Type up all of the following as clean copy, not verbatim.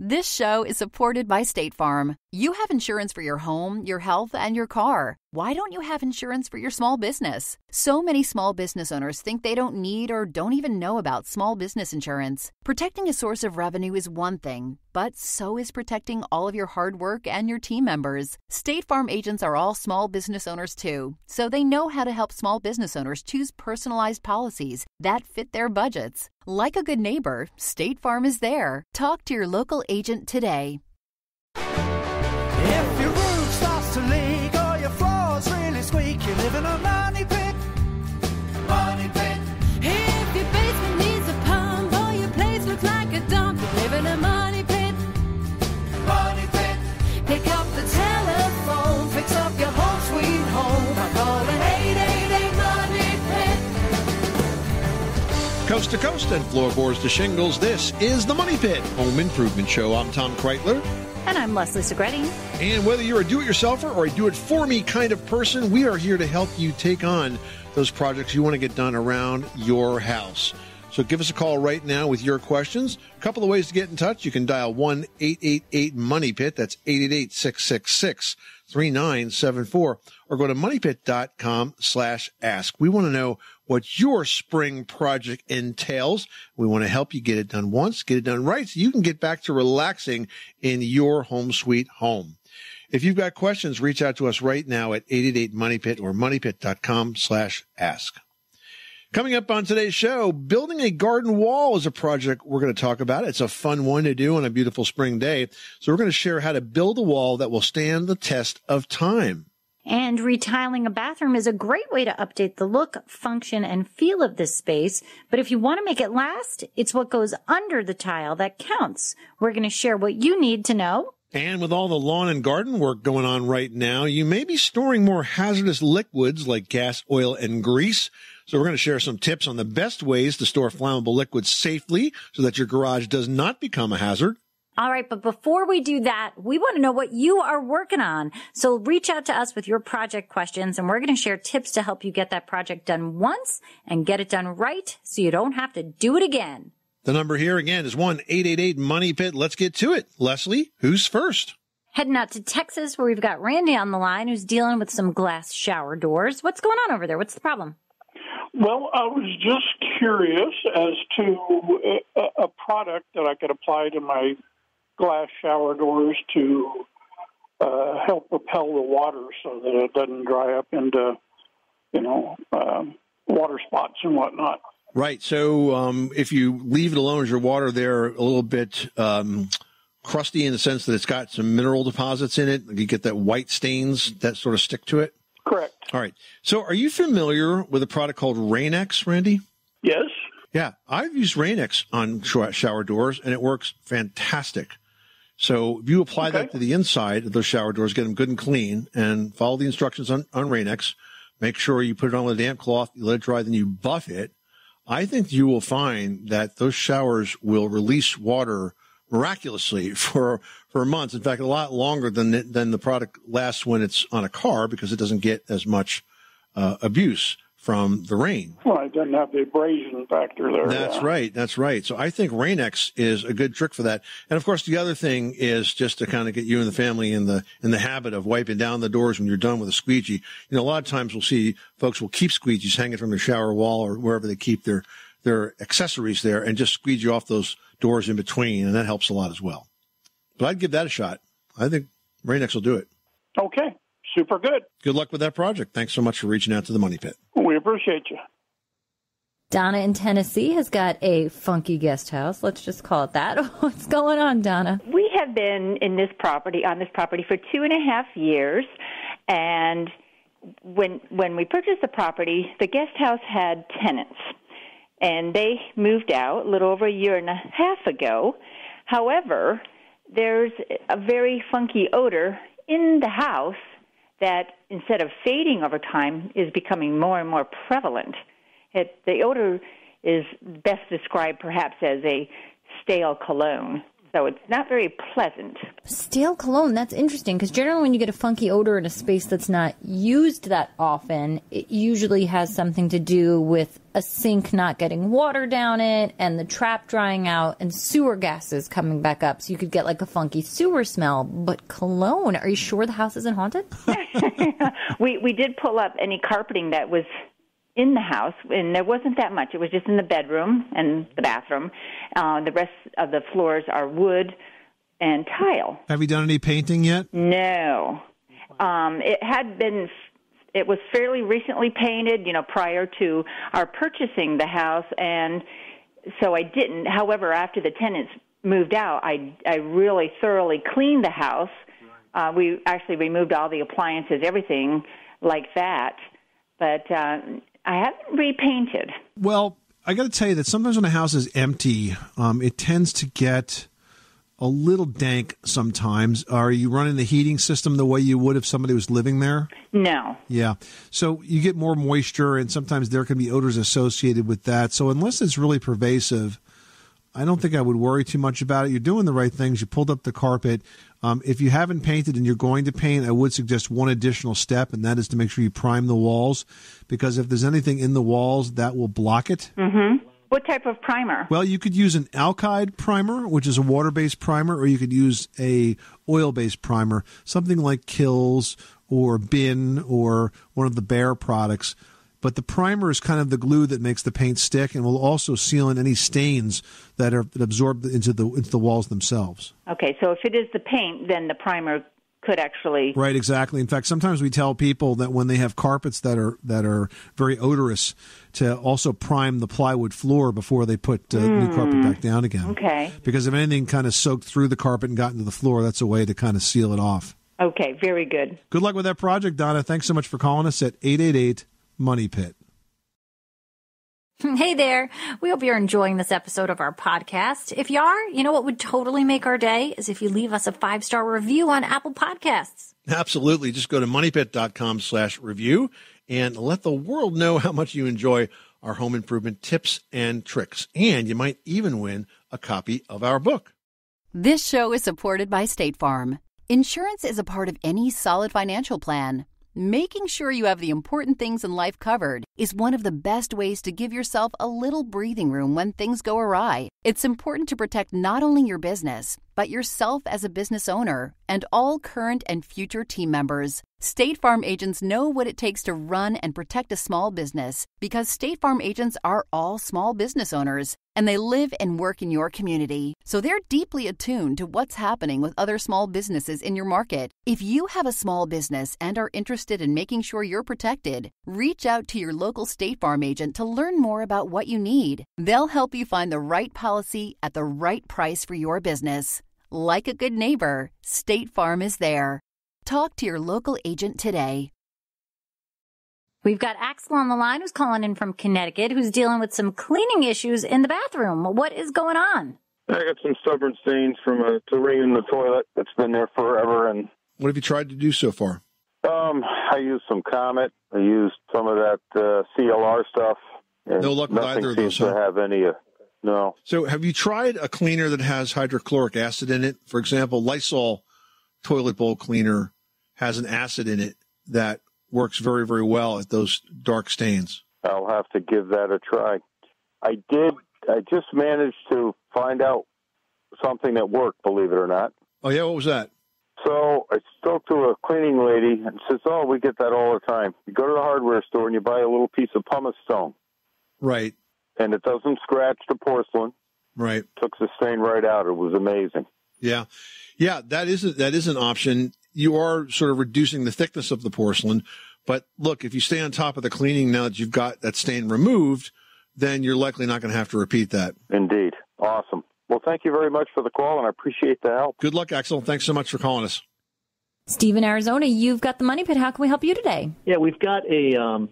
This show is supported by State Farm. You have insurance for your home, your health, and your car. Why don't you have insurance for your small business? So many small business owners think they don't need or don't even know about small business insurance. Protecting a source of revenue is one thing, but so is protecting all of your hard work and your team members. State Farm agents are all small business owners too, so they know how to help small business owners choose personalized policies that fit their budgets. Like a good neighbor, State Farm is there. Talk to your local agent today. If your roof starts to leak or your floors really squeak, you live in a money pit. Money pit. If your basement needs a pump or your place looks like a dump, you live in a money pit. Money pit. Pick up the telephone, fix up your home sweet home by calling 888-MONEY-PIT. Coast to coast and floorboards to shingles, this is the Money Pit Home Improvement Show. I'm Tom Kreitler. And I'm Leslie Segretti. And whether you're a do-it-yourselfer or a do-it-for-me kind of person, we are here to help you take on those projects you want to get done around your house. So give us a call right now with your questions. A couple of ways to get in touch. You can dial 1-888-MONEY-PIT. That's 888-666-3974. Or go to moneypit.com/ask. We want to know what your spring project entails. We want to help you get it done once, get it done right, so you can get back to relaxing in your home sweet home. If you've got questions, reach out to us right now at 888-MONEYPIT or moneypit.com/ask. Coming up on today's show, building a garden wall is a project we're going to talk about. It's a fun one to do on a beautiful spring day. So we're going to share how to build a wall that will stand the test of time. And retiling a bathroom is a great way to update the look, function, and feel of this space. But if you want to make it last, it's what goes under the tile that counts. We're going to share what you need to know. And with all the lawn and garden work going on right now, you may be storing more hazardous liquids like gas, oil, and grease. So we're going to share some tips on the best ways to store flammable liquids safely so that your garage does not become a hazard. All right, but before we do that, we want to know what you are working on. So reach out to us with your project questions, and we're going to share tips to help you get that project done once and get it done right so you don't have to do it again. The number here again is 1-888-MONEY-PIT. Let's get to it. Leslie, who's first? Heading out to Texas, where we've got Randy on the line, who's dealing with some glass shower doors. What's going on over there? What's the problem? Well, I was just curious as to a product that I could apply to my glass shower doors to help repel the water so that it doesn't dry up into, water spots and whatnot. Right. So if you leave it alone, is your water there a little bit crusty in the sense that it's got some mineral deposits in it? You get that white stains that sort of stick to it? Correct. All right. So are you familiar with a product called Rain-X, Randy? Yes. Yeah. I've used Rain-X on shower doors, and it works fantastic. So if you apply that to the inside of those shower doors, get them good and clean, and follow the instructions on Rain-X, make sure you put it on with a damp cloth, you let it dry, then you buff it. I think you will find that those showers will release water miraculously for months. In fact, a lot longer than the product lasts when it's on a car because it doesn't get as much abuse from the rain. Well, it doesn't have the abrasion factor there. That's right. That's right. So I think Rain-X is a good trick for that. And of course, the other thing is just to kind of get you and the family in the habit of wiping down the doors when you're done with a squeegee. You know, a lot of times we'll see folks will keep squeegees hanging from their shower wall or wherever they keep their accessories there and just squeegee off those doors in between, and that helps a lot as well. But I'd give that a shot. I think Rain-X will do it. Okay. Super good. Good luck with that project. Thanks so much for reaching out to the Money Pit. We appreciate you. Donna in Tennessee has got a funky guest house. Let's just call it that. What's going on, Donna? We have been on this property for 2.5 years, and when we purchased the property, the guest house had tenants, and they moved out a little over 1.5 years ago. However, there's a very funky odor in the house that, instead of fading over time, is becoming more and more prevalent. The odor is best described perhaps as a stale cologne. So it's not very pleasant. Stale cologne, that's interesting, because generally when you get a funky odor in a space that's not used that often, it usually has something to do with a sink not getting water down it and the trap drying out and sewer gases coming back up. So you could get like a funky sewer smell. But cologne, are you sure the house isn't haunted? We did pull up any carpeting that was in the house, and there wasn't that much. It was just in the bedroom and the bathroom. The rest of the floors are wood and tile. Have you done any painting yet? No. It was fairly recently painted, prior to our purchasing the house, and so I didn't. However, after the tenants moved out, I really thoroughly cleaned the house. We actually removed all the appliances, everything like that, but I haven't repainted. Well, I got to tell you that sometimes when a house is empty, it tends to get a little dank sometimes. Are you running the heating system the way you would if somebody was living there? No. Yeah. So you get more moisture, and sometimes there can be odors associated with that. So unless it's really pervasive, I don't think I would worry too much about it. You're doing the right things. You pulled up the carpet. If you haven't painted and you're going to paint, I would suggest one additional step, and that is to make sure you prime the walls, because if there's anything in the walls, that will block it. Mm-hmm. What type of primer? Well, you could use an alkyd primer, which is a water-based primer, or you could use a oil-based primer, something like Kills or Bin or one of the Behr products. But the primer is kind of the glue that makes the paint stick, and will also seal in any stains that absorb into the walls themselves. Okay, so if it is the paint, then the primer could actually... Right, exactly. In fact, sometimes we tell people that when they have carpets that are very odorous, to also prime the plywood floor before they put new carpet back down again. Okay. Because if anything kind of soaked through the carpet and got into the floor, that's a way to kind of seal it off. Okay, very good. Good luck with that project, Donna. Thanks so much for calling us at 888-MONEY PIT. Hey there. We hope you're enjoying this episode of our podcast. If you are, you know what would totally make our day is if you leave us a 5-star review on Apple Podcasts. Absolutely. Just go to moneypit.com/review and let the world know how much you enjoy our home improvement tips and tricks. And you might even win a copy of our book. This show is supported by State Farm. Insurance is a part of any solid financial plan. Making sure you have the important things in life covered is one of the best ways to give yourself a little breathing room when things go awry. It's important to protect not only your business, but yourself as a business owner and all current and future team members. State Farm agents know what it takes to run and protect a small business because State Farm agents are all small business owners and they live and work in your community. So they're deeply attuned to what's happening with other small businesses in your market. If you have a small business and are interested in making sure you're protected, reach out to your local State Farm agent to learn more about what you need. They'll help you find the right policy at the right price for your business. Like a good neighbor, State Farm is there. Talk to your local agent today. We've got Axel on the line who's calling in from Connecticut, who's dealing with some cleaning issues in the bathroom. What is going on? I got some stubborn stains from a ring in the toilet that's been there forever. And what have you tried to do so far? I used some Comet. I used some of that CLR stuff. No luck with either of those, huh? Nothing seems to have any, no. So have you tried a cleaner that has hydrochloric acid in it? For example, Lysol toilet bowl cleaner has an acid in it that works very, very well at those dark stains. I'll have to give that a try. I just managed to find out something that worked, believe it or not. Oh, yeah? What was that? So I spoke to a cleaning lady and says, oh, we get that all the time. You go to the hardware store and you buy a little piece of pumice stone. Right. And it doesn't scratch the porcelain. Right. Took the stain right out. It was amazing. Yeah. Yeah, that is an option. You are sort of reducing the thickness of the porcelain. But look, if you stay on top of the cleaning now that you've got that stain removed, then you're likely not going to have to repeat that. Indeed. Awesome. Well, thank you very much for the call, and I appreciate the help. Good luck, Axel. Thanks so much for calling us. Steve in Arizona, you've got the Money Pit. How can we help you today? Yeah, we've got a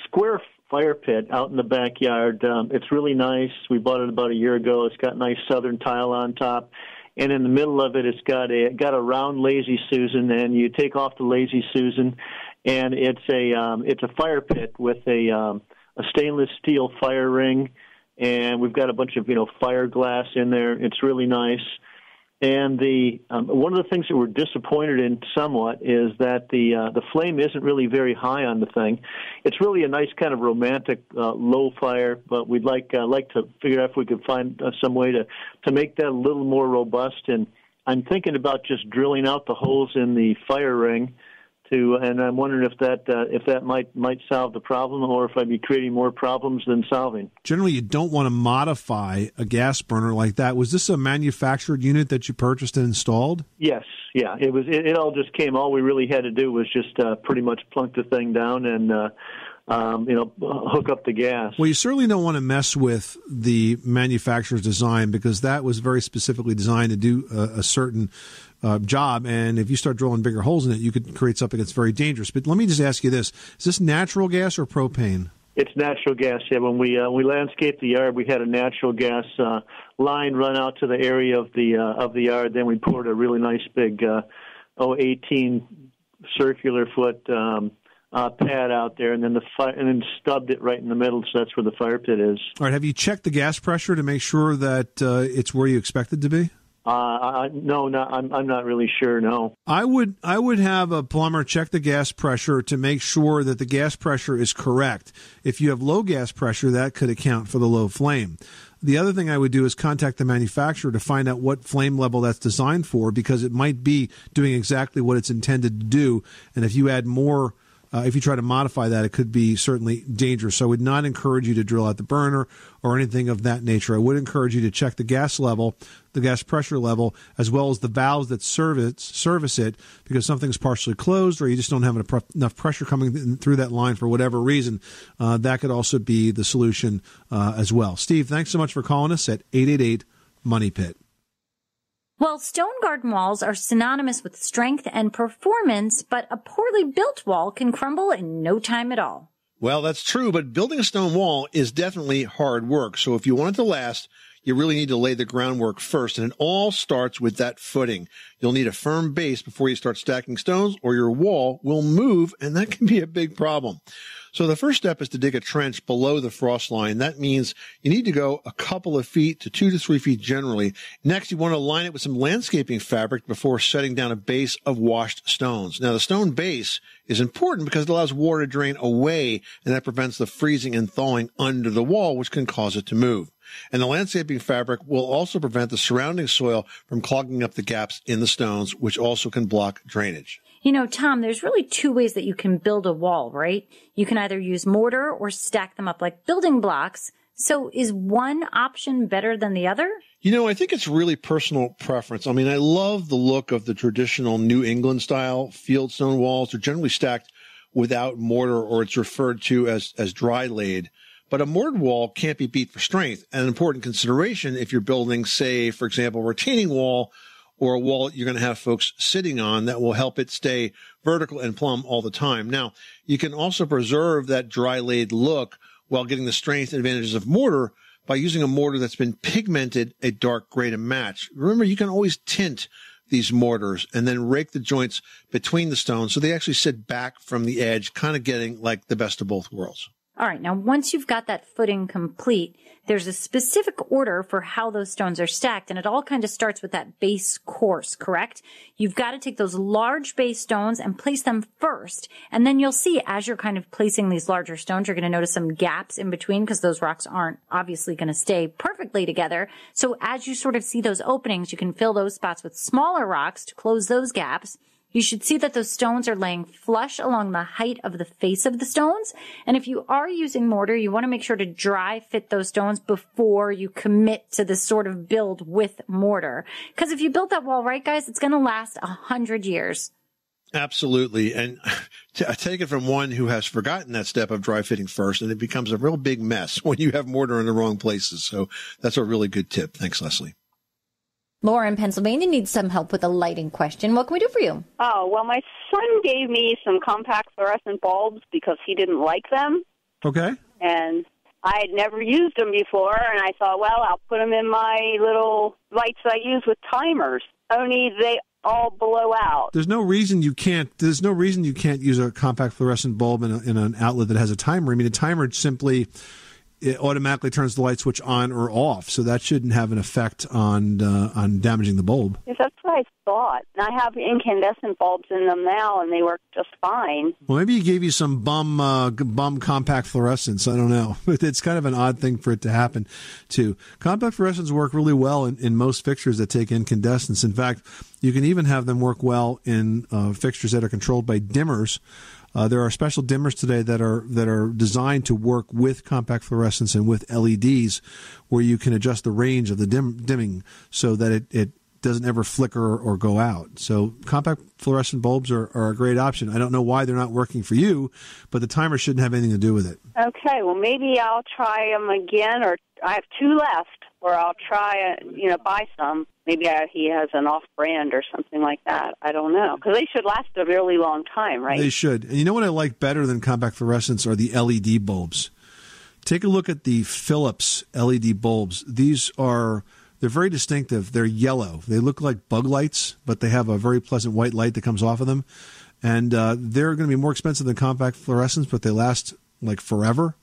square fire pit out in the backyard. It's really nice. We bought it about a year ago. It's got nice southern tile on top. And in the middle of it, it's got a round Lazy Susan, and you take off the Lazy Susan, and it's a fire pit with a stainless steel fire ring and we've got a bunch of fire glass in there. It's really nice. And one of the things that we're disappointed in somewhat is that the flame isn't really very high on the thing. It's really a nice kind of romantic low fire, but we'd like to figure out if we could find some way to make that a little more robust. And I'm thinking about just drilling out the holes in the fire ring, and I'm wondering if that might solve the problem, or if I'd be creating more problems than solving. Generally, you don't want to modify a gas burner like that. Was this a manufactured unit that you purchased and installed? Yes, yeah. It all just came. All we really had to do was just pretty much plunk the thing down and hook up the gas. Well, you certainly don't want to mess with the manufacturer's design, because that was very specifically designed to do a certain job, and if you start drilling bigger holes in it, you could create something that's very dangerous. But let me just ask you this: is this natural gas or propane? It's natural gas. Yeah, when we landscaped the yard, we had a natural gas line run out to the area of the yard. Then we poured a really nice big 18 circular foot pad out there, and then stubbed it right in the middle, so that's where the fire pit is. All right. Have you checked the gas pressure to make sure that it's where you expect it to be? No, I'm not really sure. No, I would have a plumber check the gas pressure to make sure that the gas pressure is correct. If you have low gas pressure, that could account for the low flame. The other thing I would do is contact the manufacturer to find out what flame level that's designed for, because it might be doing exactly what it's intended to do. And if you add more, if you try to modify that, it could be certainly dangerous. So I would not encourage you to drill out the burner or anything of that nature. I would encourage you to check the gas level, the gas pressure level, as well as the valves that service it, because something's partially closed or you just don't have enough pressure coming through that line for whatever reason. That could also be the solution as well. Steve, thanks so much for calling us at 888-MONEY-PIT. Well, stone garden walls are synonymous with strength and performance, but a poorly built wall can crumble in no time at all. Well, that's true, but building a stone wall is definitely hard work. So if you want it to last, you really need to lay the groundwork first, and it all starts with that footing. You'll need a firm base before you start stacking stones, or your wall will move, and that can be a big problem. So the first step is to dig a trench below the frost line. That means you need to go a couple of feet to 2 to 3 feet generally. Next, you want to line it with some landscaping fabric before setting down a base of washed stones. Now, the stone base is important because it allows water to drain away, and that prevents the freezing and thawing under the wall, which can cause it to move. And the landscaping fabric will also prevent the surrounding soil from clogging up the gaps in the stones, which also can block drainage. You know, Tom, there's really two ways that you can build a wall, right? You can either use mortar or stack them up like building blocks. So is one option better than the other? You know, I think it's really personal preference. I mean, I love the look of the traditional New England style field stone walls. They're generally stacked without mortar, or it's referred to as dry laid. But a mortared wall can't be beat for strength. An important consideration if you're building, say, for example, a retaining wall, or a wall you're going to have folks sitting on, that will help it stay vertical and plumb all the time. Now, you can also preserve that dry laid look while getting the strength advantages of mortar by using a mortar that's been pigmented a dark gray to match. Remember, you can always tint these mortars and then rake the joints between the stones so they actually sit back from the edge, kind of getting like the best of both worlds. All right. Now, once you've got that footing complete, there's a specific order for how those stones are stacked, and it all kind of starts with that base course, correct? You've got to take those large base stones and place them first, and then you'll see as you're kind of placing these larger stones, you're going to notice some gaps in between because those rocks aren't obviously going to stay perfectly together. So as you sort of see those openings, you can fill those spots with smaller rocks to close those gaps. You should see that those stones are laying flush along the height of the face of the stones. And if you are using mortar, you want to make sure to dry fit those stones before you commit to this sort of build with mortar. Because if you build that wall right, guys, it's going to last 100 years. Absolutely. And I take it from one who has forgotten that step of dry fitting first, and it becomes a real big mess when you have mortar in the wrong places. So that's a really good tip. Thanks, Leslie. Laura in Pennsylvania needs some help with a lighting question. What can we do for you? Oh, well, my son gave me some compact fluorescent bulbs because he didn't like them. Okay. And I had never used them before, and I thought, well, I'll put them in my little lights I use with timers, only they all blow out. There's no reason you can't use a compact fluorescent bulb in an outlet that has a timer. I mean, a timer simply it automatically turns the light switch on or off. So that shouldn't have an effect on damaging the bulb. Yes, that's what I thought. And I have incandescent bulbs in them now, and they work just fine. Well, maybe he gave you some bum compact fluorescence. I don't know. It's kind of an odd thing for it to happen, too. Compact fluorescents work really well in most fixtures that take incandescence. In fact, you can even have them work well in fixtures that are controlled by dimmers. There are special dimmers today that are designed to work with compact fluorescents and with LEDs, where you can adjust the range of the dimming so that it doesn't ever flicker or go out. So compact fluorescent bulbs are a great option. I don't know why they're not working for you, but the timer shouldn't have anything to do with it. Okay, well, maybe I'll try them again, or I have 2 left, or I'll try, buy some. Maybe he has an off-brand or something like that. I don't know. Because they should last a really long time, right? They should. And you know what I like better than compact fluorescents are the LED bulbs. Take a look at the Philips LED bulbs. They're very distinctive. They're yellow. They look like bug lights, but they have a very pleasant white light that comes off of them. And they're going to be more expensive than compact fluorescents, but they last like forever.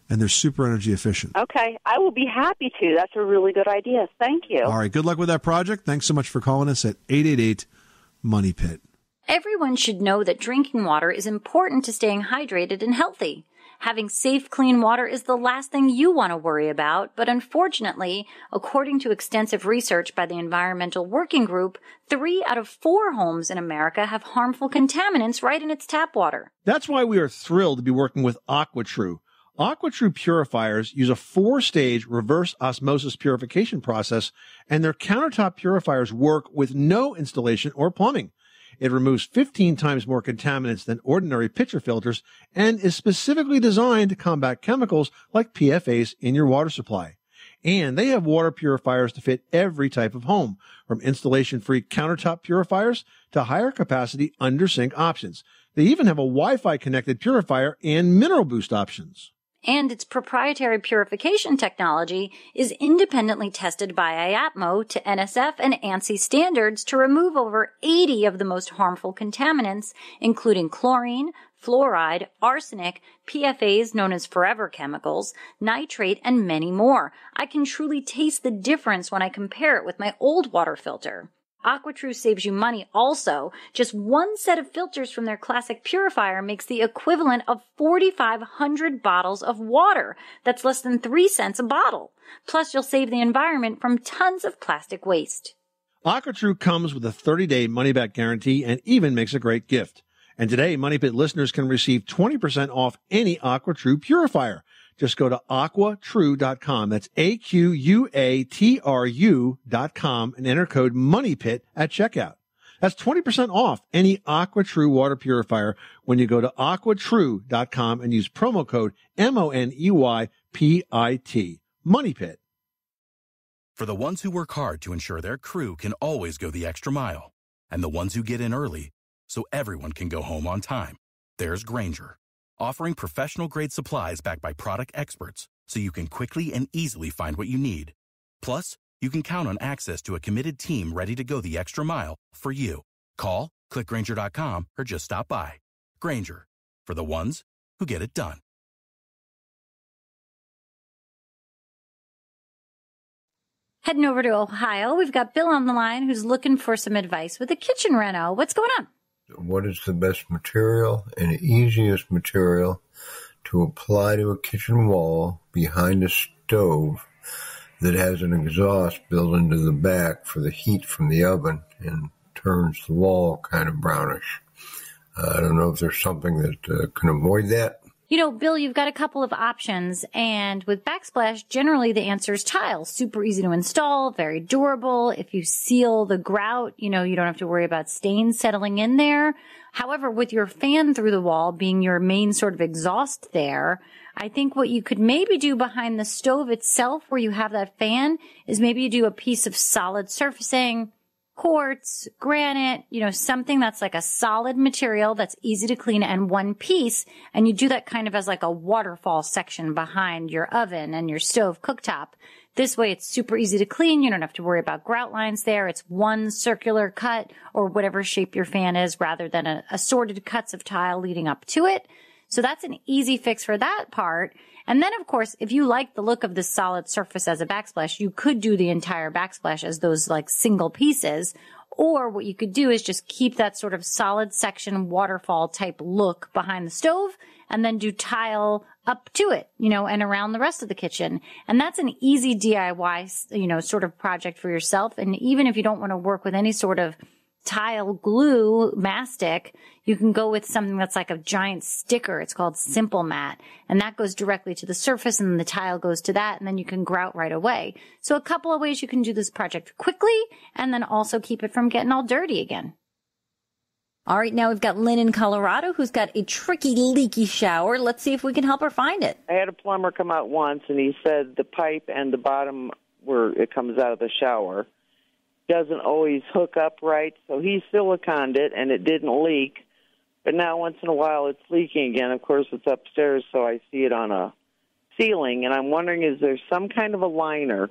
And they're super energy efficient. Okay. I will be happy to. That's a really good idea. Thank you. All right. Good luck with that project. Thanks so much for calling us at 888-MONEY-PIT. Everyone should know that drinking water is important to staying hydrated and healthy. Having safe, clean water is the last thing you want to worry about, but unfortunately, according to extensive research by the Environmental Working Group, 3 out of 4 homes in America have harmful contaminants right in its tap water. That's why we are thrilled to be working with AquaTrue. AquaTrue purifiers use a 4-stage reverse osmosis purification process, and their countertop purifiers work with no installation or plumbing. It removes 15 times more contaminants than ordinary pitcher filters and is specifically designed to combat chemicals like PFAS in your water supply. And they have water purifiers to fit every type of home, from installation-free countertop purifiers to higher capacity under-sink options. They even have a Wi-Fi connected purifier and mineral boost options. And its proprietary purification technology is independently tested by IAPMO to NSF and ANSI standards to remove over 80 of the most harmful contaminants, including chlorine, fluoride, arsenic, PFAS known as forever chemicals, nitrate, and many more. I can truly taste the difference when I compare it with my old water filter. AquaTrue saves you money also. Just one set of filters from their classic purifier makes the equivalent of 4,500 bottles of water. That's less than 3 cents a bottle. Plus, you'll save the environment from tons of plastic waste. AquaTrue comes with a 30-day money-back guarantee and even makes a great gift. And today, Money Pit listeners can receive 20% off any AquaTrue purifier. Just go to aquatrue.com. That's AQUATRU.com and enter code MONEYPIT at checkout. That's 20% off any AquaTrue water purifier when you go to aquatrue.com and use promo code MONEYPIT. MONEYPIT. For the ones who work hard to ensure their crew can always go the extra mile, and the ones who get in early so everyone can go home on time, there's Grainger, offering professional-grade supplies backed by product experts so you can quickly and easily find what you need. Plus, you can count on access to a committed team ready to go the extra mile for you. Call, click Grainger.com, or just stop by. Grainger, for the ones who get it done. Heading over to Ohio, we've got Bill on the line who's looking for some advice with a kitchen reno. What's going on? What is the best material and easiest material to apply to a kitchen wall behind a stove that has an exhaust built into the back for the heat from the oven and turns the wall kind of brownish? I don't know if there's something that can avoid that. You know, Bill, you've got a couple of options, and with Backsplash, generally the answer is tile. Super easy to install, very durable. If you seal the grout, you don't have to worry about stains settling in there. However, with your fan through the wall being your main sort of exhaust there, I think what you could maybe do behind the stove itself where you have that fan is maybe you do a piece of solid surfacing, quartz, granite, something that's like a solid material that's easy to clean and one piece. And you do that kind of as like a waterfall section behind your oven and your stove cooktop. This way it's super easy to clean. You don't have to worry about grout lines there. It's one circular cut or whatever shape your fan is rather than assorted cuts of tile leading up to it. So that's an easy fix for that part. And then, of course, if you like the look of this solid surface as a backsplash, you could do the entire backsplash as those like single pieces. Or what you could do is just keep that sort of solid section waterfall type look behind the stove and then do tile up to it, and around the rest of the kitchen. And that's an easy DIY, sort of project for yourself. And even if you don't want to work with any sort of tile glue mastic, you can go with something that's like a giant sticker. It's called Simple Mat, and that goes directly to the surface, and then the tile goes to that, and then you can grout right away. So a couple of ways you can do this project quickly and then also keep it from getting all dirty again. All right, now we've got Lynn in Colorado who's got a tricky, leaky shower. Let's see if we can help her find it. I had a plumber come out once, and he said the pipe and the bottom where it comes out of the shower doesn't always hook up right, so he siliconed it, and it didn't leak. But now once in a while it's leaking again. Of course, it's upstairs, so I see it on a ceiling, and I'm wondering, is there some kind of a liner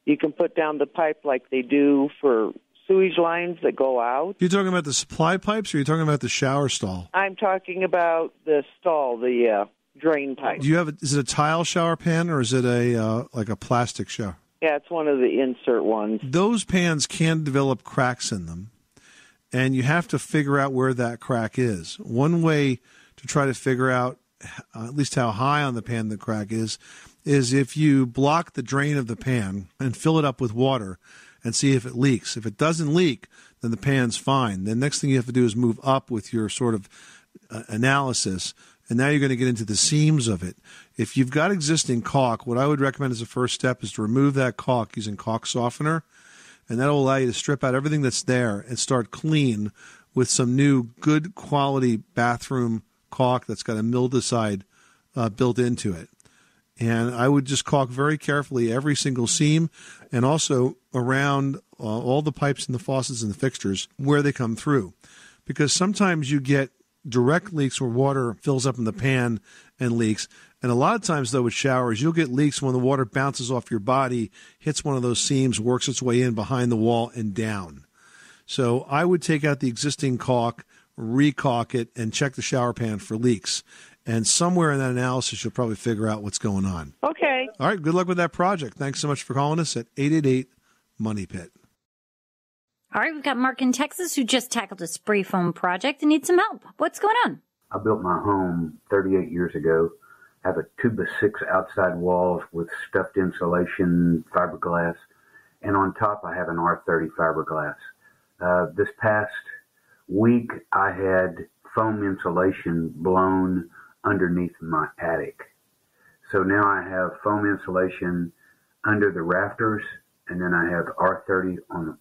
you can put down the pipe like they do for sewage lines that go out? You're talking about the supply pipes, or you're talking about the shower stall? I'm talking about the stall, the drain pipe. Is it a tile shower pan, or is it like a plastic shower? Yeah, it's one of the insert ones. Those pans can develop cracks in them, and you have to figure out where that crack is. One way to try to figure out at least how high on the pan the crack is if you block the drain of the pan and fill it up with water and see if it leaks. If it doesn't leak, then the pan's fine. The next thing you have to do is move up with your sort of analysis, and now you're going to get into the seams of it. If you've got existing caulk, what I would recommend as a first step is to remove that caulk using caulk softener, and that will allow you to strip out everything that's there and start clean with some new good quality bathroom caulk that's got a mildewcide built into it. And I would just caulk very carefully every single seam and also around all the pipes and the faucets and the fixtures where they come through. Because sometimes you get direct leaks where water fills up in the pan and leaks. And a lot of times, though, with showers, you'll get leaks when the water bounces off your body, hits one of those seams, works its way in behind the wall and down. So I would take out the existing caulk, re-caulk it, and check the shower pan for leaks. And somewhere in that analysis, you'll probably figure out what's going on. Okay. All right. Good luck with that project. Thanks so much for calling us at 888-MONEY-PIT. All right, we've got Mark in Texas who just tackled a spray foam project and needs some help. What's going on? I built my home 38 years ago. I have a 2x6 outside walls with stuffed insulation, fiberglass, and on top I have an R30 fiberglass. This past week I had foam insulation blown underneath my attic. So now I have foam insulation under the rafters, and then I have R30 on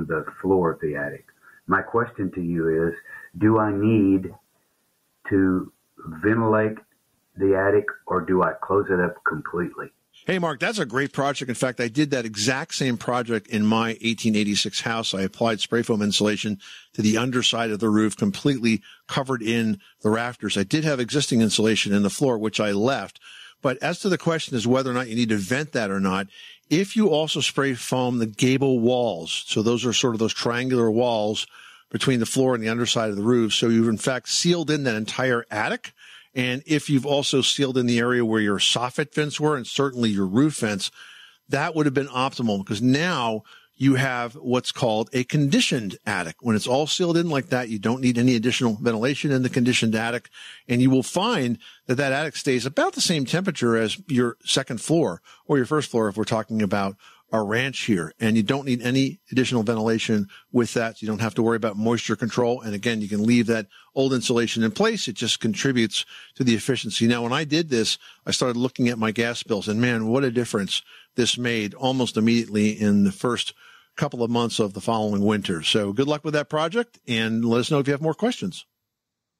the floor of the attic. My question to you is, do I need to ventilate the attic, or do I close it up completely? Hey, Mark, that's a great project. In fact, I did that exact same project in my 1886 house. I applied spray foam insulation to the underside of the roof, completely covered in the rafters. I did have existing insulation in the floor, which I left. But as to the question is whether or not you need to vent that or not, if you also spray foam the gable walls, so those are sort of those triangular walls between the floor and the underside of the roof, so you've in fact sealed in that entire attic, and if you've also sealed in the area where your soffit vents were and certainly your roof vents, that would have been optimal, because now you have what's called a conditioned attic. When it's all sealed in like that, you don't need any additional ventilation in the conditioned attic, and you will find that that attic stays about the same temperature as your second floor or your first floor if we're talking about a ranch here, and you don't need any additional ventilation with that. You don't have to worry about moisture control. And again, you can leave that old insulation in place. It just contributes to the efficiency. Now, when I did this, I started looking at my gas bills, and man, what a difference this made almost immediately in the first couple of months of the following winter. So good luck with that project, and let us know if you have more questions.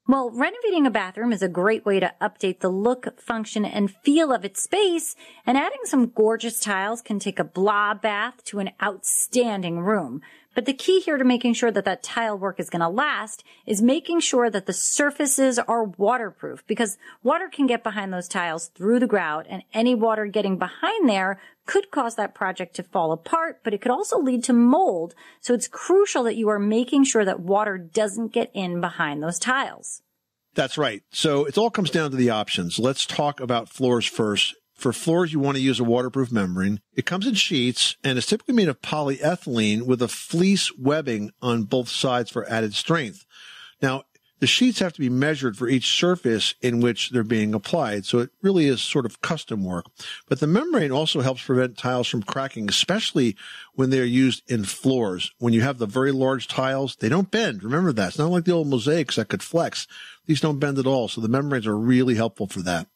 Well, renovating a bathroom is a great way to update the look, function, and feel of its space, and adding some gorgeous tiles can take a blah bath to an outstanding room. But the key here to making sure that that tile work is going to last is making sure that the surfaces are waterproof, because water can get behind those tiles through the grout, and any water getting behind there could cause that project to fall apart, but it could also lead to mold. So it's crucial that you are making sure that water doesn't get in behind those tiles. That's right. So it all comes down to the options. Let's talk about floors first. For floors, you want to use a waterproof membrane. It comes in sheets and is typically made of polyethylene with a fleece webbing on both sides for added strength. Now, the sheets have to be measured for each surface in which they're being applied, so it really is sort of custom work. But the membrane also helps prevent tiles from cracking, especially when they're used in floors. When you have the very large tiles, they don't bend. Remember that. It's not like the old mosaics that could flex. These don't bend at all, so the membranes are really helpful for that.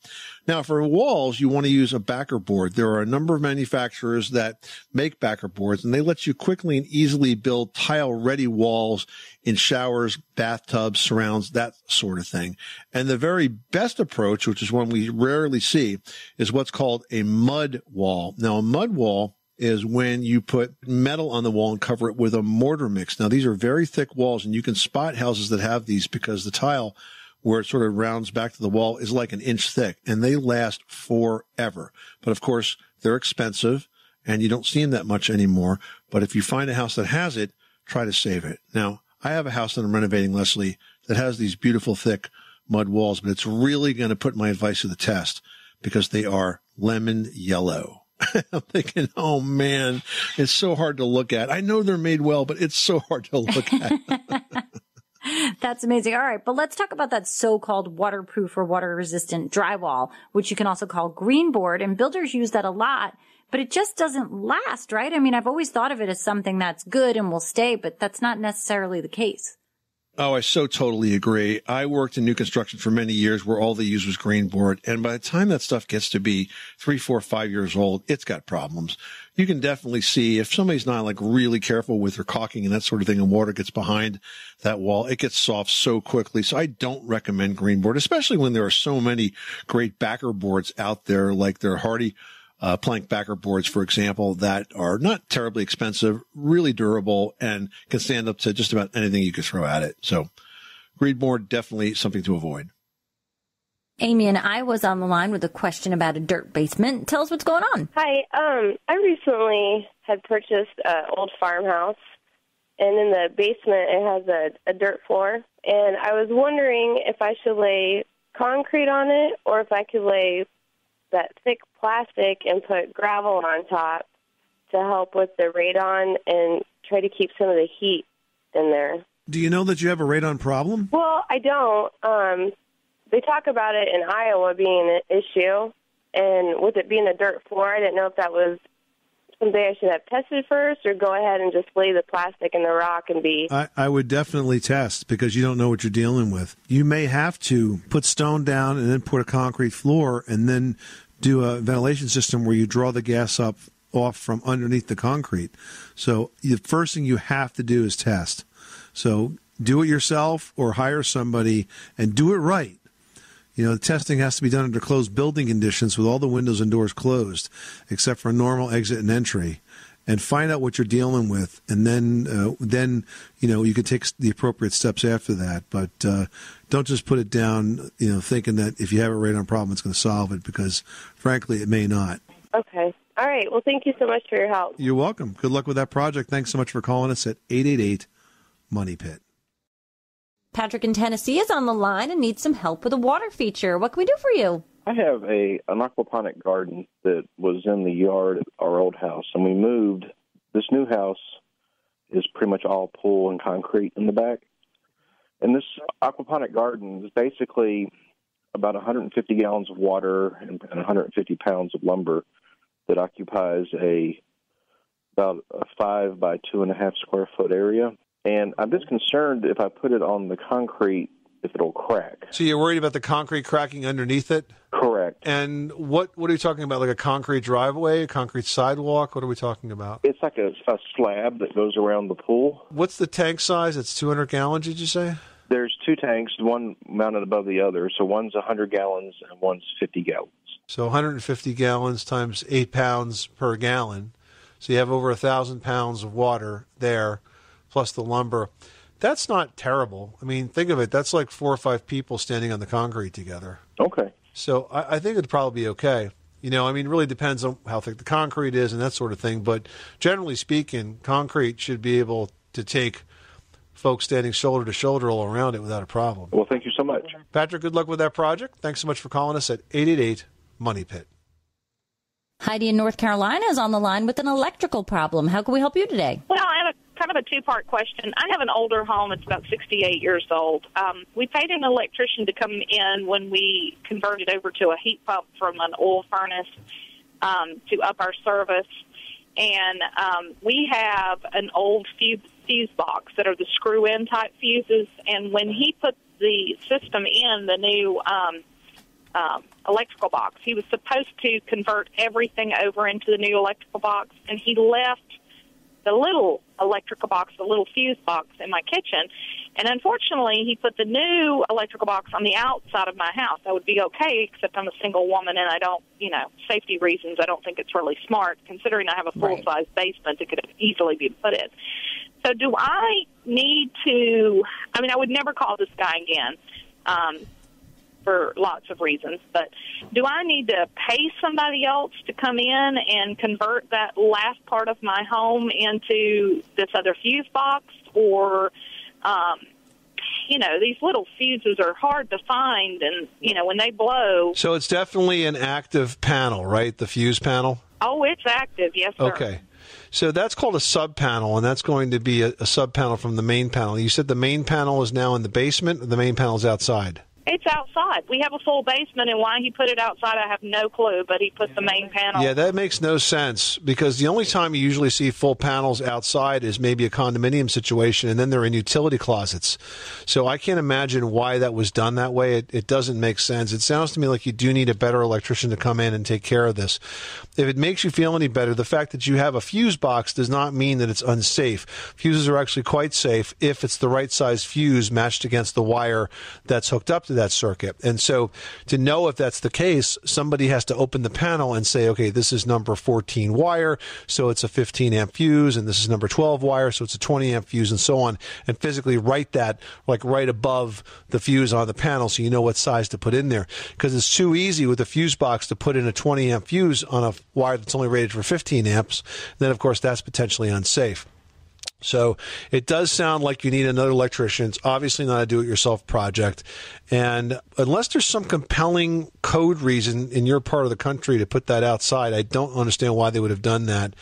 Now, for walls, you want to use a backer board. There are a number of manufacturers that make backer boards, and they let you quickly and easily build tile-ready walls in showers, bathtubs, surrounds, that sort of thing. And the very best approach, which is one we rarely see, is what's called a mud wall. Now, a mud wall is when you put metal on the wall and cover it with a mortar mix. Now, these are very thick walls, and you can spot houses that have these because the tile, where it sort of rounds back to the wall, is like an inch thick, and they last forever. But of course, they're expensive, and you don't see them that much anymore. But if you find a house that has it, try to save it. Now, I have a house that I'm renovating, Leslie, that has these beautiful thick mud walls, but it's really going to put my advice to the test because they are lemon yellow. I'm thinking, oh man, it's so hard to look at. I know they're made well, but it's so hard to look at. That's amazing. All right, but let's talk about that so-called waterproof or water-resistant drywall, which you can also call green board, and builders use that a lot, but it just doesn't last, right? I mean, I've always thought of it as something that's good and will stay, but that's not necessarily the case. Oh, I so totally agree. I worked in new construction for many years where all they used was green board. And by the time that stuff gets to be 3, 4, 5 years old, it's got problems. You can definitely see if somebody's not like really careful with their caulking and that sort of thing, and water gets behind that wall, it gets soft so quickly. So I don't recommend green board, especially when there are so many great backer boards out there, like their Hardy plank backer boards, for example, that are not terribly expensive, really durable, and can stand up to just about anything you could throw at it. So green board, definitely something to avoid. Amy and I was on the line with a question about a dirt basement. Tell us what's going on. Hi. I recently had purchased an old farmhouse, and in the basement it has a dirt floor. And I was wondering if I should lay concrete on it or if I could lay that thick plastic and put gravel on top to help with the radon and try to keep some of the heat in there. Do you know that you have a radon problem? Well, I don't. They talk about it in Iowa being an issue, and with it being a dirt floor, I didn't know if that was something I should have tested first or go ahead and just lay the plastic in the rock and be... I would definitely test because you don't know what you're dealing with. You may have to put stone down and then put a concrete floor and then do a ventilation system where you draw the gas up off from underneath the concrete. So the first thing you have to do is test. So do it yourself or hire somebody and do it right. You know, the testing has to be done under closed building conditions with all the windows and doors closed, except for normal exit and entry, and find out what you're dealing with. And then you know, you can take the appropriate steps after that. But don't just put it down, you know, thinking that if you have a radon problem, it's going to solve it, because frankly, it may not. Okay. All right. Well, thank you so much for your help. You're welcome. Good luck with that project. Thanks so much for calling us at 888-MONEY-PIT. Patrick in Tennessee is on the line and needs some help with a water feature. What can we do for you? I have an aquaponic garden that was in the yard at our old house, and we moved. This new house is pretty much all pool and concrete in the back. And this aquaponic garden is basically about 150 gallons of water and 150 pounds of lumber that occupies about a 5 by 2.5 square foot area. And I'm just concerned if I put it on the concrete, if it'll crack. So you're worried about the concrete cracking underneath it? Correct. And what are you talking about, like a concrete driveway, a concrete sidewalk? What are we talking about? It's like a slab that goes around the pool. What's the tank size? It's 200 gallons, did you say? There's 2 tanks, one mounted above the other. So one's 100 gallons and one's 50 gallons. So 150 gallons times 8 pounds per gallon. So you have over 1,000 pounds of water there, plus the lumber. That's not terrible. I mean, think of it. That's like 4 or 5 people standing on the concrete together. Okay. So I think it'd probably be okay. You know, I mean, it really depends on how thick the concrete is and that sort of thing. But generally speaking, concrete should be able to take folks standing shoulder to shoulder all around it without a problem. Well, thank you so much. much. Patrick, good luck with that project. Thanks so much for calling us at 888-MONEY-PIT. Heidi in North Carolina is on the line with an electrical problem. How can we help you today? Well, I have kind of a two-part question. I have an older home. It's about 68 years old. We paid an electrician to come in when we converted over to a heat pump from an oil furnace to up our service. And we have an old fuse box that are the screw-in type fuses. And when he put the system in, the new electrical box, he was supposed to convert everything over into the new electrical box, and he left the little electrical box, the little fuse box in my kitchen. And unfortunately, he put the new electrical box on the outside of my house. I would be okay, except I'm a single woman, and I don't, safety reasons, I don't think it's really smart, considering I have a full-size basement that could easily be put in. So do I need to, I would never call this guy again, for lots of reasons, but do I need to pay somebody else to come in and convert that last part of my home into this other fuse box? Or, these little fuses are hard to find, and, when they blow. So it's definitely an active panel, right? The fuse panel? Oh, it's active, yes, sir. Okay. So that's called a sub-panel, and that's going to be a sub-panel from the main panel. You said the main panel is now in the basement, or the main panel is outside? It's outside. We have a full basement, and why he put it outside, I have no clue, but he put the main panel. Yeah, that makes no sense, because the only time you usually see full panels outside is maybe a condominium situation, and then they're in utility closets. So I can't imagine why that was done that way. It doesn't make sense. It sounds to me like you do need a better electrician to come in and take care of this. If it makes you feel any better, the fact that you have a fuse box does not mean that it's unsafe. Fuses are actually quite safe if it's the right size fuse matched against the wire that's hooked up to that circuit. And so to know if that's the case, somebody has to open the panel and say, okay, this is number 14 wire, so it's a 15 amp fuse, and this is number 12 wire, so it's a 20 amp fuse, and so on, and physically write that like right above the fuse on the panel so you know what size to put in there. Because it's too easy with a fuse box to put in a 20 amp fuse on a wire that's only rated for 15 amps. Then, of course, that's potentially unsafe. So it does sound like you need another electrician. It's obviously not a do-it-yourself project. And unless there's some compelling code reason in your part of the country to put that outside, I don't understand why they would have done that.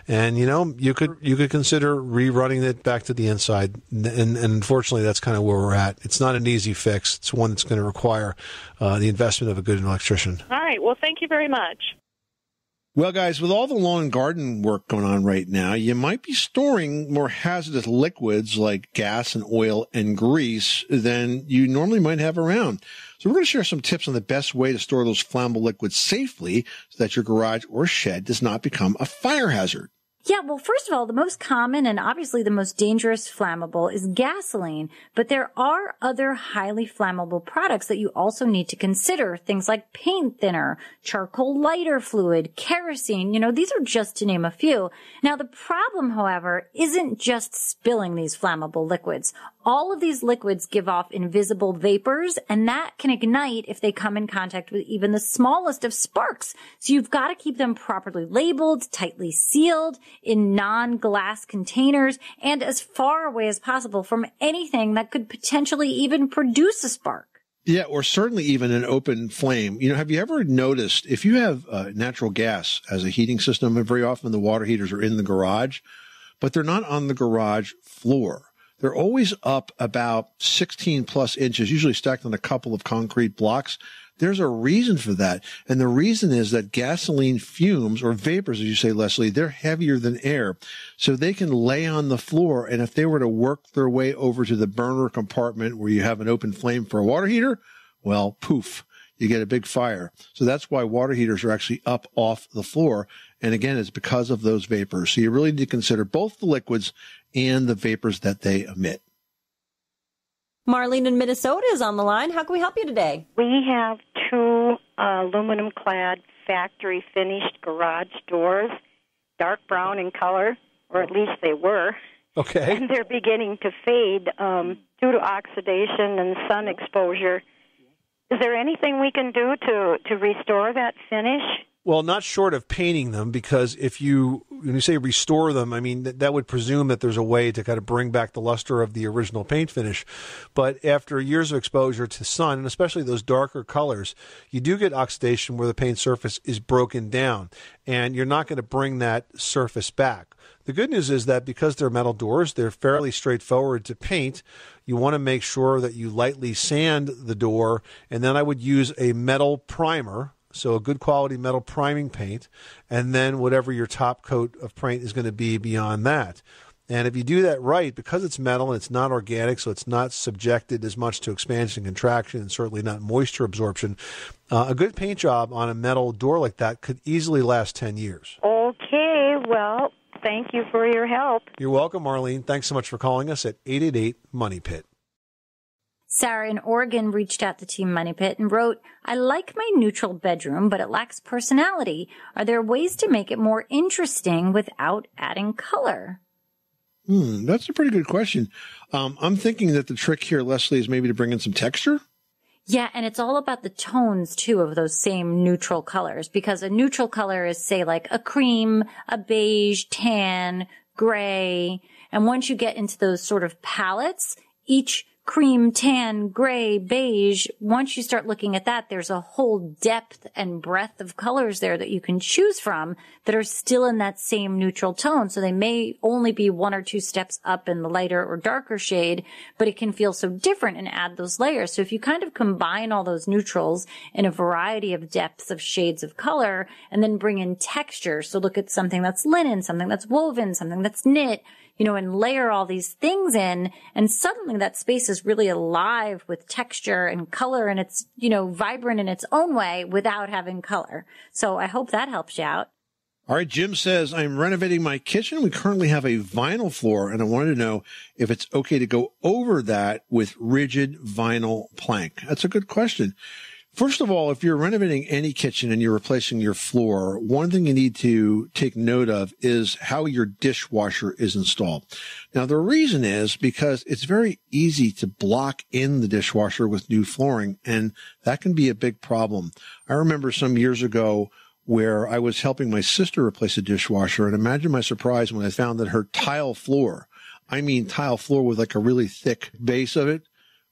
And, you could consider rerunning it back to the inside. And unfortunately, that's kind of where we're at. It's not an easy fix. It's one that's going to require the investment of a good electrician. All right. Well, thank you very much. Well, guys, with all the lawn and garden work going on right now, you might be storing more hazardous liquids like gas and oil and grease than you normally might have around. So we're going to share some tips on the best way to store those flammable liquids safely so that your garage or shed does not become a fire hazard. Yeah, well, first of all, the most common and obviously the most dangerous flammable is gasoline, but there are other highly flammable products that you also need to consider. Things like paint thinner, charcoal lighter fluid, kerosene, these are just to name a few. Now, the problem, however, isn't just spilling these flammable liquids. All of these liquids give off invisible vapors, and that can ignite if they come in contact with even the smallest of sparks. So you've got to keep them properly labeled, tightly sealed, in non-glass containers, and as far away as possible from anything that could potentially even produce a spark. Yeah, or certainly even an open flame. Have you ever noticed if you have natural gas as a heating system, and very often the water heaters are in the garage, but they're not on the garage floor. They're always up about 16 plus inches, usually stacked on a couple of concrete blocks. There's a reason for that. And the reason is that gasoline fumes, or vapors, as you say, Leslie, they're heavier than air. So they can lay on the floor. And if they were to work their way over to the burner compartment where you have an open flame for a water heater, well, poof, you get a big fire. So that's why water heaters are actually up off the floor. And again, it's because of those vapors. So you really need to consider both the liquids and the vapors that they emit. Marlene in Minnesota is on the line. How can we help you today? We have two aluminum-clad factory-finished garage doors, dark brown in color, or at least they were. Okay. And they're beginning to fade due to oxidation and sun exposure. Is there anything we can do to restore that finish? Well, not short of painting them, because when you say restore them, I mean, that would presume that there's a way to kind of bring back the luster of the original paint finish. But after years of exposure to sun, and especially those darker colors, you do get oxidation where the paint surface is broken down, and you're not going to bring that surface back. The good news is that because they're metal doors, they're fairly straightforward to paint. You want to make sure that you lightly sand the door, and then I would use a metal primer, so a good quality metal priming paint, and then whatever your top coat of paint is going to be beyond that. And if you do that right, because it's metal and it's not organic, so it's not subjected as much to expansion and contraction, and certainly not moisture absorption, a good paint job on a metal door like that could easily last 10 years. Okay, well, thank you for your help. You're welcome, Marlene. Thanks so much for calling us at 888-MONEY-PIT. Sarah in Oregon reached out to Team Money Pit and wrote, I like my neutral bedroom, but it lacks personality. Are there ways to make it more interesting without adding color? That's a pretty good question. I'm thinking that the trick here, Leslie, is maybe to bring in some texture. Yeah, and it's all about the tones, too, of those same neutral colors, because a neutral color is, say, like a cream, a beige, tan, gray. And once you get into those sort of palettes, each cream, tan, gray, beige, once you start looking at that, there's a whole depth and breadth of colors there that you can choose from that are still in that same neutral tone. So they may only be 1 or 2 steps up in the lighter or darker shade, but it can feel so different and add those layers. So if you kind of combine all those neutrals in a variety of depths of shades of color and then bring in texture, so look at something that's linen, something that's woven, something that's knit, and layer all these things in, and suddenly that space is really alive with texture and color, and it's, vibrant in its own way without having color. So I hope that helps you out. All right, Jim says, I'm renovating my kitchen. We currently have a vinyl floor, and I wanted to know if it's okay to go over that with rigid vinyl plank. That's a good question. First of all, if you're renovating any kitchen and you're replacing your floor, one thing you need to take note of is how your dishwasher is installed. Now, the reason is because it's very easy to block in the dishwasher with new flooring, and that can be a big problem. I remember some years ago where I was helping my sister replace a dishwasher, and imagine my surprise when I found that her tile floor with like a really thick base of it,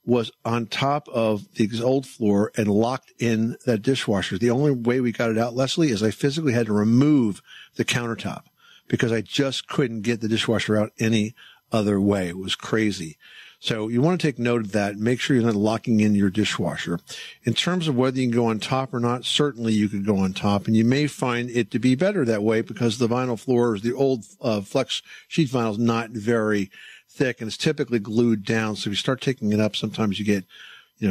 was on top of the old floor and locked in that dishwasher. The only way we got it out, Leslie, is I physically had to remove the countertop because I just couldn't get the dishwasher out any other way. It was crazy. So you want to take note of that. Make sure you're not locking in your dishwasher. In terms of whether you can go on top or not, certainly you could go on top, and you may find it to be better that way because the vinyl floors, the old flex sheet vinyl, is not very thick, and it's typically glued down. So if you start taking it up, sometimes you get,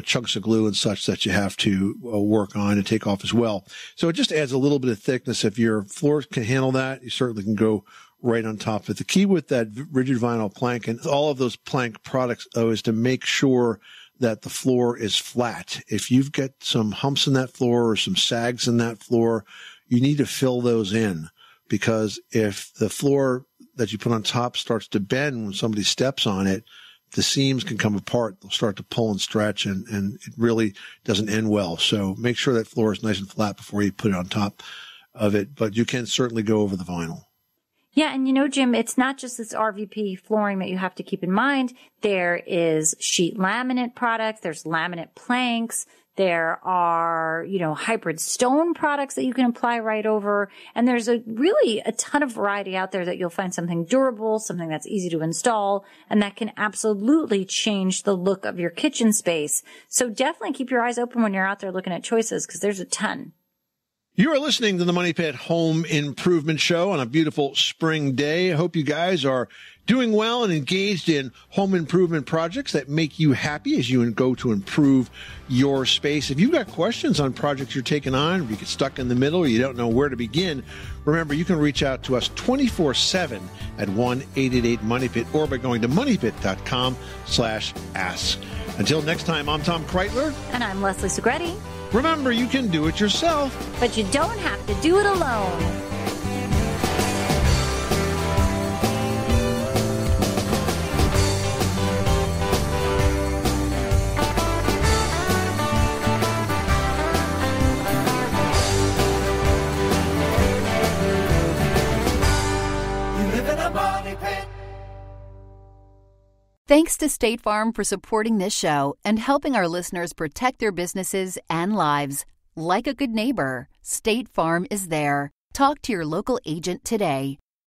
chunks of glue and such that you have to work on and take off as well. So it just adds a little bit of thickness. If your floors can handle that, you certainly can go right on top of it. The key with that rigid vinyl plank and all of those plank products, though, is to make sure that the floor is flat. If you've got some humps in that floor or some sags in that floor, you need to fill those in, because if the floor that you put on top starts to bend when somebody steps on it, the seams can come apart. They'll start to pull and stretch, and it really doesn't end well. So make sure that floor is nice and flat before you put it on top of it, but you can certainly go over the vinyl. Yeah, and Jim, it's not just this RVP flooring that you have to keep in mind. There is sheet laminate products, there's laminate planks, there are, hybrid stone products that you can apply right over. And there's really a ton of variety out there that you'll find something durable, something that's easy to install, and that can absolutely change the look of your kitchen space. So definitely keep your eyes open when you're out there looking at choices, because there's a ton. You are listening to the Money Pit Home Improvement Show on a beautiful spring day. I hope you guys are doing well and engaged in home improvement projects that make you happy as you go to improve your space. If you've got questions on projects you're taking on, if you get stuck in the middle or you don't know where to begin, remember, you can reach out to us 24/7 at 1-888-MONEYPIT or by going to moneypit.com/ask. Until next time, I'm Tom Kreitler. And I'm Leslie Segretti. Remember, you can do it yourself, but you don't have to do it alone. Thanks to State Farm for supporting this show and helping our listeners protect their businesses and lives. Like a good neighbor, State Farm is there. Talk to your local agent today.